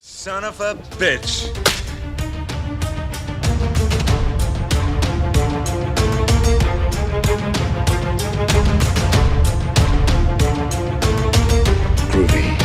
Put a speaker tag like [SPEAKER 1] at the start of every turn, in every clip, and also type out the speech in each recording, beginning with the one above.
[SPEAKER 1] Son of a bitch.
[SPEAKER 2] Groovy.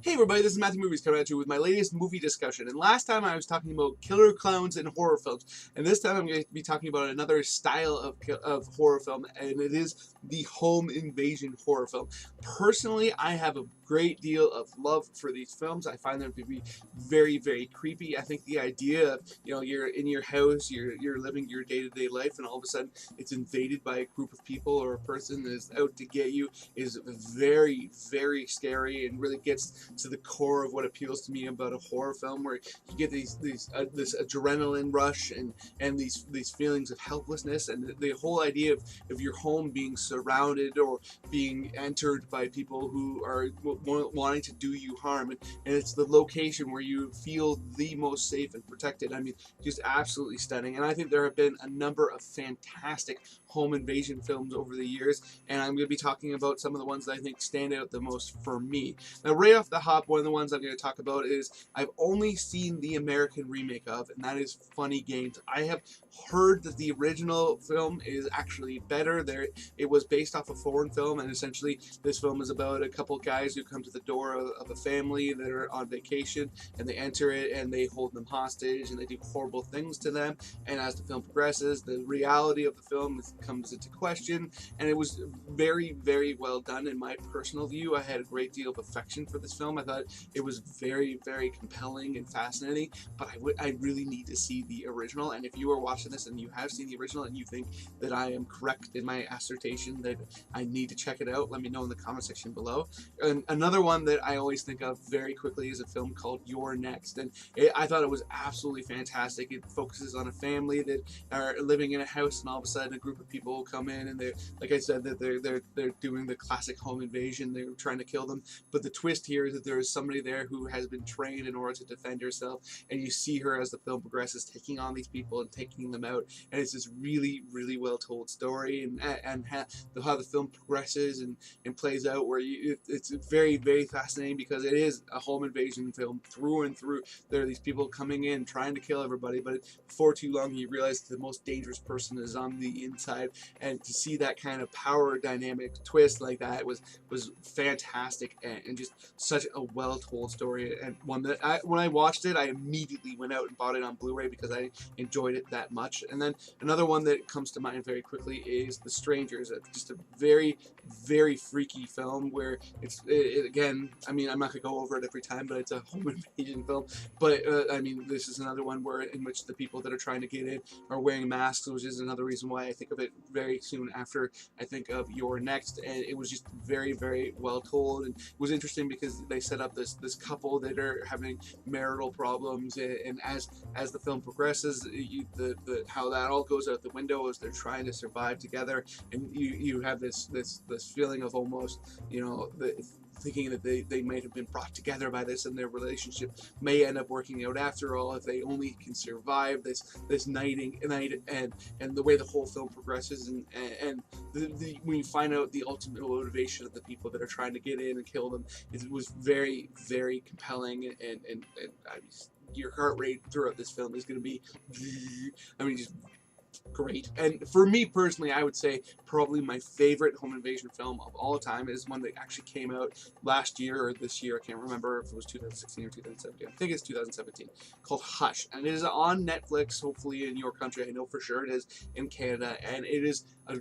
[SPEAKER 3] Hey everybody, this is Matthew Movies coming at you with my latest movie discussion. And last time I was talking about killer clowns and horror films, and this time I'm going to be talking about another style of horror film, and it is the home invasion horror film. Personally, I have a great deal of love for these films. I find them to be very, very creepy. I think the idea of, you're in your house, you're living your day-to-day life, and all of a sudden it's invaded by a group of people or a person that is out to get you is very, very scary and really gets to the core of what appeals to me about a horror film, where you get this adrenaline rush and these feelings of helplessness, and the whole idea of your home being surrounded or being entered by people who are wanting to do you harm, and it's the location where you feel the most safe and protected. I mean, just absolutely stunning. And I think there have been a number of fantastic home invasion films over the years, and I'm going to be talking about some of the ones that I think stand out the most for me. Now, right off the hop, one of the ones I'm going to talk about is I've only seen the American remake of, and that is Funny Games. I have heard that the original film is actually better. It was based off a foreign film, and essentially this film is about a couple guys who come to the door of a family that are on vacation, and they enter it and they hold them hostage and they do horrible things to them. And as the film progresses, the reality of the film comes into question, and it was very, very well done in my personal view. I had a great deal of affection for this film. I thought it was very, very compelling and fascinating, but I really need to see the original. And if you are watching this and you have seen the original and you think that I am correct in my assertion that I need to check it out, let me know in the comment section below. And another one that I always think of very quickly is a film called You're Next, and I thought it was absolutely fantastic. It focuses on a family that are living in a house, and all of a sudden a group of people come in, and they're, like I said, that they're doing the classic home invasion. They're trying to kill them, but the twist here is that there is somebody there who has been trained in order to defend herself, and you see her as the film progresses taking on these people and taking them out. And it's this really, really well told story, and how the film progresses and plays out, where it's very, very fascinating, because it is a home invasion film through and through. There are these people coming in trying to kill everybody, but before too long you realize the most dangerous person is on the inside. And to see that kind of power dynamic twist like that was fantastic, and just such a well told story, and one that when I watched it, I immediately went out and bought it on Blu-ray because I enjoyed it that much. And then another one that comes to mind very quickly is The Strangers. Just a very, very freaky film where again, I mean, I'm not gonna go over it every time, but it's a home invasion film. But I mean, this is another one in which the people that are trying to get in are wearing masks, which is another reason why I think of it very soon after I think of You're Next. And it was just very, very well told, and it was interesting because they set up this couple that are having marital problems, and as the film progresses, how that all goes out the window as they're trying to survive together, and you have this feeling of almost, thinking that they might have been brought together by this, and their relationship may end up working out after all if they only can survive this night, and the way the whole film progresses, and when you find out the ultimate motivation of the people that are trying to get in and kill them, it was very, very compelling, and your heart rate throughout this film is going to be, I mean, just great. And for me personally, I would say probably my favorite home invasion film of all time is one that actually came out last year or this year. I can't remember if it was 2016 or 2017. I think it's 2017, called Hush, and it is on Netflix, hopefully in your country. I know for sure it is in Canada, and it is a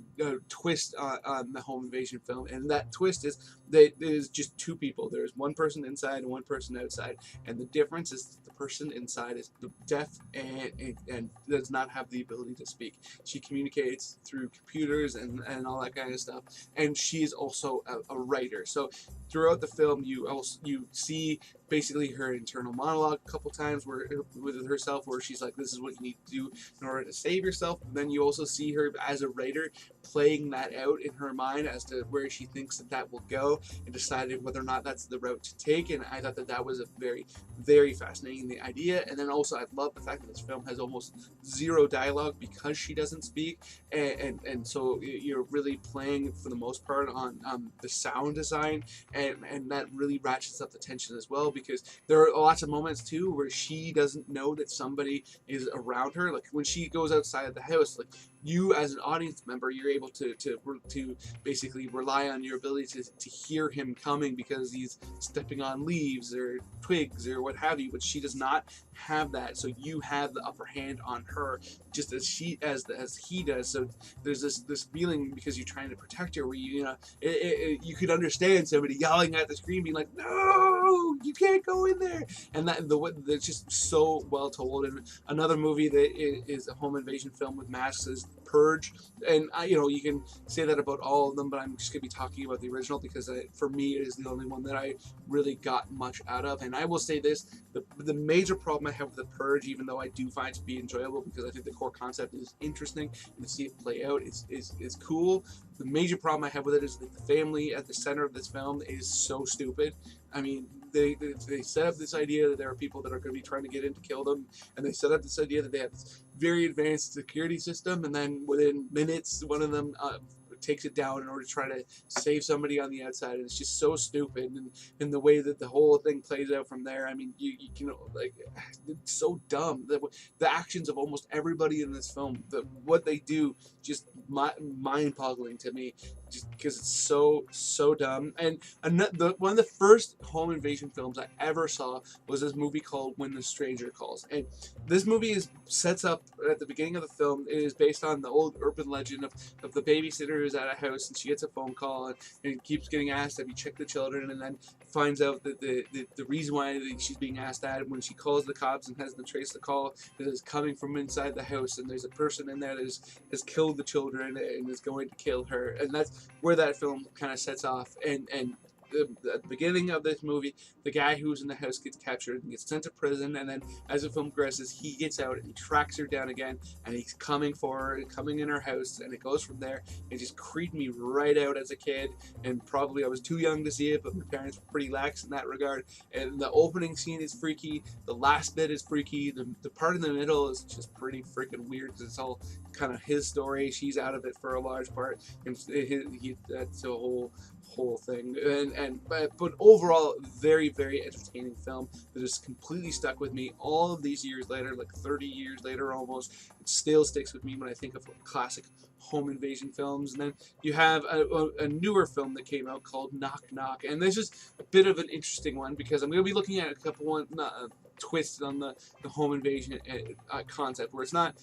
[SPEAKER 3] twist on the home invasion film, and that twist is that it is just two people. There's one person inside and one person outside, and the difference is the person inside is deaf and does not have the ability to speak. She communicates through computers and all that kind of stuff, and she is also a writer. So throughout the film, you see basically her internal monologue a couple times where with herself, where she's like, this is what you need to do in order to save yourself. And then you also see her as a writer playing that out in her mind as to where she thinks that will go, and deciding whether or not that's the route to take. And I thought that was a very, very fascinating idea. And then also I love the fact that this film has almost zero dialogue because she doesn't speak, and so you're really playing for the most part on the sound design, and that really ratchets up the tension as well, because there are lots of moments too where she doesn't know that somebody is around her. Like when she goes outside of the house, like you as an audience member, you're able to basically rely on your ability to hear him coming because he's stepping on leaves or twigs or what have you, but she does not have that, so you have the upper hand on her just as he does. So there's this feeling, because you're trying to protect her, where you could understand somebody yelling at the screen being like, no, you can't go in there, and that's just so well told. And another movie that is a home invasion film with masks is Purge, and you can say that about all of them, but I'm just gonna be talking about the original because for me it is the only one that I really got much out of. And I will say this: the major problem I have with The Purge, even though I do find it to be enjoyable because I think the core concept is interesting and to see it play out is cool, the major problem I have with it is that the family at the center of this film is so stupid. I mean, they set up this idea that there are people that are going to be trying to get in to kill them, and they set up this idea that they have this very advanced security system, and then within minutes, one of them takes it down in order to try to save somebody on the outside, and it's just so stupid. And the way that the whole thing plays out from there, I mean, you like, it's so dumb. The actions of almost everybody in this film, what they do, just mind-boggling to me, just because it's so dumb. And one of the first home invasion films I ever saw was this movie called When the Stranger Calls, and this movie sets up at the beginning of the film. It is based on the old urban legend of the babysitter who's at a house, and she gets a phone call, and keeps getting asked, have you checked the children, and then finds out that the reason why she's being asked that, when she calls the cops and has them trace the call, that is coming from inside the house, and there's a person in there that has killed the children and is going to kill her. And that's where that film kind of sets off. And at the beginning of this movie, the guy who's in the house gets captured and gets sent to prison, and then as the film progresses, he gets out and he tracks her down again, and he's coming for her, coming in her house, and it goes from there. It just creeped me right out as a kid, and probably I was too young to see it, but my parents were pretty lax in that regard. And the opening scene is freaky, the last bit is freaky, the part in the middle is just pretty freaking weird because it's all kind of his story. She's out of it for a large part, and that's a whole thing. But overall, very, very entertaining film that has completely stuck with me all of these years later, like 30 years later almost. It still sticks with me when I think of classic home invasion films. And then you have a newer film that came out called Knock Knock, and this is a bit of an interesting one because I'm going to be looking at a couple twists on the home invasion concept, where it's not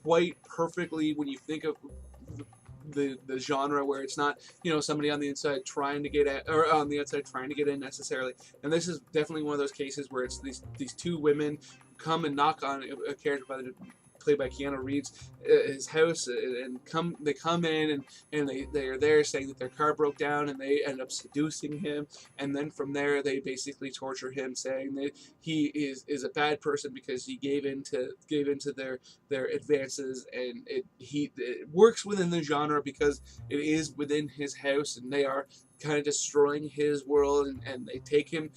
[SPEAKER 3] quite perfectly, when you think of the genre, where it's not somebody on the inside trying to get at, or on the outside trying to get in necessarily. And this is definitely one of those cases where it's these two women come and knock on a character played by Keanu Reeves, his house, and they come in and they are there saying that their car broke down, and they end up seducing him, and then from there they basically torture him, saying that he is a bad person because he gave into their advances, and it works within the genre because it is within his house, and they are kind of destroying his world, and they take him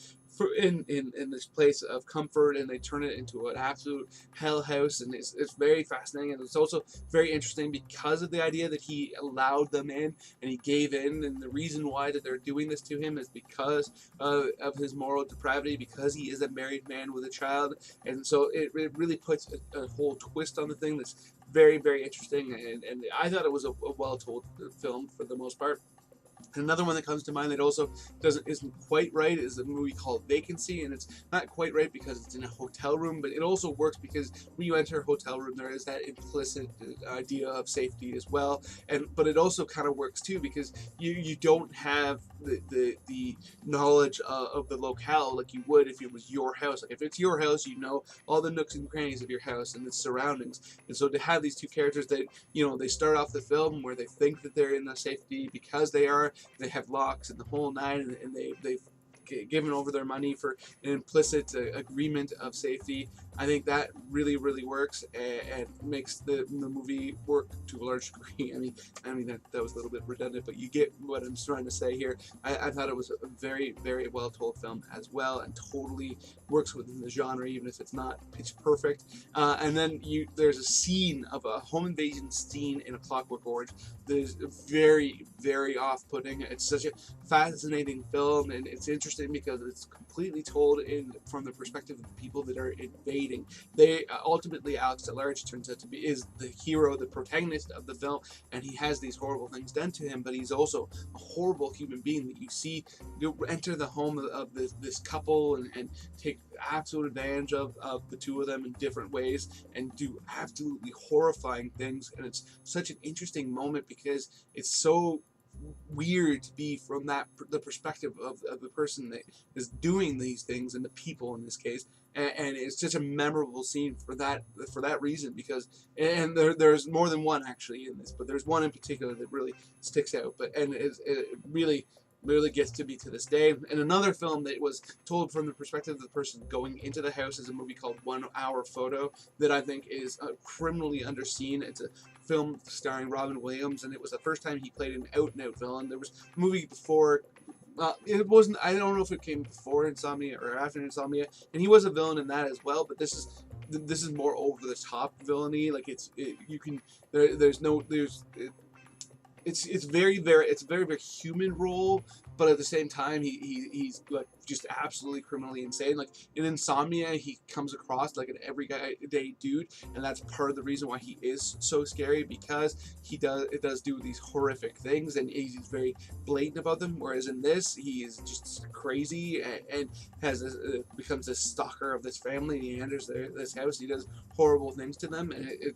[SPEAKER 3] in this place of comfort, and they turn it into an absolute hell house. And it's very fascinating, and it's also very interesting because of the idea that he allowed them in and he gave in, and the reason why that they're doing this to him is because of his moral depravity, because he is a married man with a child. And so it really puts a whole twist on the thing that's very, very interesting, and I thought it was a well-told film for the most part. Another one that comes to mind that also isn't quite right is a movie called Vacancy, and it's not quite right because it's in a hotel room, but it also works because when you enter a hotel room, there is that implicit idea of safety as well. But it also kind of works too because you don't have the knowledge of the locale like you would if it was your house. Like if it's your house, you know all the nooks and crannies of your house and its surroundings. And so to have these two characters that they start off the film where they think that they're in the safety because they have locks and the whole nine, and they given over their money for an implicit agreement of safety. I think that really, really works and makes the movie work to a large degree. I mean that was a little bit redundant, but you get what I'm trying to say here. I thought it was a very, very well told film as well, and totally works within the genre, even if it's not pitch perfect. And then there's a scene of a home invasion scene in A Clockwork Orange that is very, very off-putting. It's such a fascinating film, and it's interesting because it's completely told from the perspective of the people that are invading. They ultimately, Alex DeLarge turns out to be is the hero, the protagonist of the film, and he has these horrible things done to him, but he's also a horrible human being that you see enter the home of this couple and take absolute advantage of the two of them in different ways and do absolutely horrifying things. And it's such an interesting moment because it's so weird to be from the perspective of the person that is doing these things and the people in this case, and it's such a memorable scene for that reason, because there's more than one actually in this, but there's one in particular that really sticks out, and it really gets to me to this day. And another film that was told from the perspective of the person going into the house is a movie called 1 Hour Photo that I think is criminally underseen. It's a film starring Robin Williams, and it was the first time he played an out-and-out villain. There was a movie before, it wasn't, I don't know if it came before Insomnia or after Insomnia, and he was a villain in that as well, but this is more over the top villainy. Like it's a very, very human role, but at the same time, he's like just absolutely criminally insane. Like in Insomnia, he comes across like an everyday dude, and that's part of the reason why he is so scary, because it does do these horrific things, and he's very blatant about them. Whereas in this, he is just crazy and becomes this stalker of this family. And he enters this house, he does horrible things to them, and it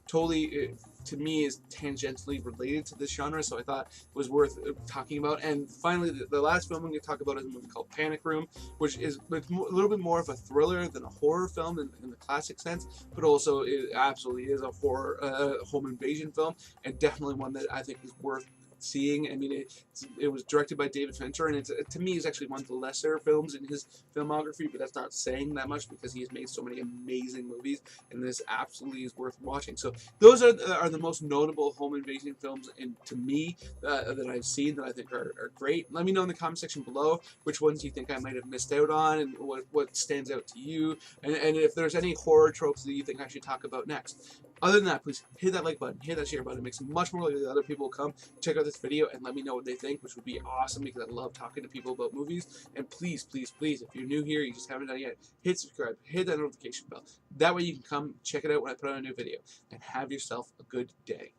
[SPEAKER 3] totally. To me, is tangentially related to this genre, so I thought it was worth talking about. And finally, the last film I'm going to talk about is a movie called Panic Room, which is a little bit more of a thriller than a horror film in the classic sense, but also it absolutely is a horror home invasion film, and definitely one that I think is worth seeing. I mean, it was directed by David Fincher, and to me is actually one of the lesser films in his filmography, but that's not saying that much because he has made so many amazing movies, and this absolutely is worth watching. So those are the most notable home invasion films to me that I've seen that I think are great. Let me know in the comment section below which ones you think I might have missed out on, and what stands out to you, and if there's any horror tropes that you think I should talk about next. Other than that, please hit that like button, hit that share button. It makes it much more likely that other people will come check out this video and let me know what they think, which would be awesome because I love talking to people about movies. And please, please, please, if you're new here, you just haven't done it yet, hit subscribe, hit that notification bell. That way you can come check it out when I put out a new video. And have yourself a good day.